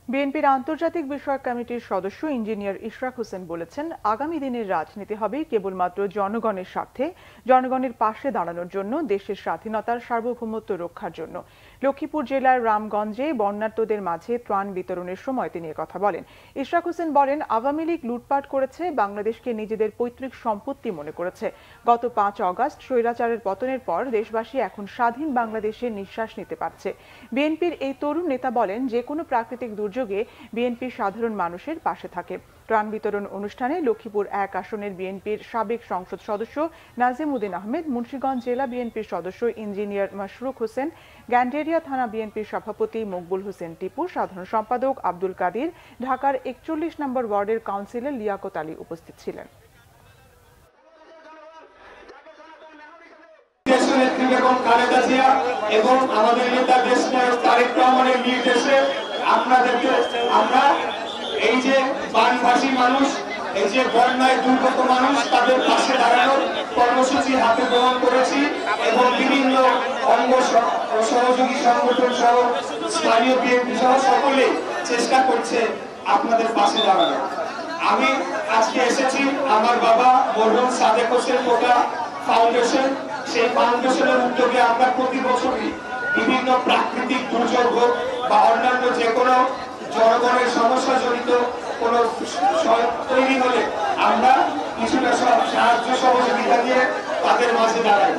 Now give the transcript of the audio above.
বিএনপির আন্তর্জাতিক বিষয়ক কমিটির সদস্য ইঞ্জিনিয়ার ইশরাক হোসেন বলেছেন, আগামী দিনের রাজনীতি হবে কেবলমাত্র জনগণের স্বার্থে, জনগণের পাশে দাঁড়ানোর জন্য, দেশের স্বাধীনতার সার্বভৌমত্ব রক্ষার জন্য। লক্ষ্মীপুর জেলার রামগঞ্জে বন্যার্তদের মাঝে ত্রাণ বিতরণের সময় তিনি কথা বলেন। ইশরাক হোসেন বলেন, আওয়ামী লীগ লুটপাট করেছে, বাংলাদেশকে নিজেদের পৈতৃক সম্পত্তি মনে করেছে। গত 5 অগস্ট স্বৈরাচারের পতনের পর দেশবাসী এখন স্বাধীন বাংলাদেশে নিঃশ্বাস নিতে পারছে। বিএনপির এই তরুণ নেতা বলেন, যে কোনো প্রাকৃতিক দুর্যোগে বিএনপি সাধারণ মানুষের পাশে থাকে। ত্রাণ বিতরণ অনুষ্ঠানে লক্ষ্মীপুর 1 আসনের বিএনপির সাবেক সংসদ সদস্য নাজিম উদ্দিন আহমেদ, মুন্সিগঞ্জ জেলা বিএনপির সদস্য ইঞ্জিনিয়ার মাশরুক হোসেন, গ্যান্ডেরিয়া থানা বিএনপির সভাপতি মকবুল হোসেন টিপু, সাধারণ সম্পাদক আব্দুল কাদির, ঢাকার 41 নম্বর ওয়ার্ডের কাউন্সিলর লিয়াকত আলী উপস্থিত ছিলেন। এবং আমাদের নেতা দেশনায়ক তারেক রহমানের নির্দেশে আপনাদেরকে আমরা এই যে বানভাসী মানুষ, এই যে বন্যায় দুর্গত মানুষ, তাদের পাশে দাঁড়ানোর কর্মসূচি হাতে গ্রহণ করেছি এবং বিভিন্ন অঙ্গ সহযোগী সংগঠন সহ স্থানীয় বিএনপি সহ সকলে চেষ্টা করছে আপনাদের পাশে দাঁড়ানো। আমি আজকে এসেছি আমার বাবা মরহুম সাদেক হোসেন কোটা ফাউন্ডেশন, সেই ফাউন্ডেশনের উদ্যোগে আমরা প্রতি বছরই বিভিন্ন প্রাকৃতিক দুর্যোগ হোক বা অন্যান্য যে কোনো জনগণের সমস্যা জড়িত কোনো তৈরি হলে আমরা কিছুটা সাহায্য সহযোগিতা দিয়ে তাদের মাঝে দাঁড়াই।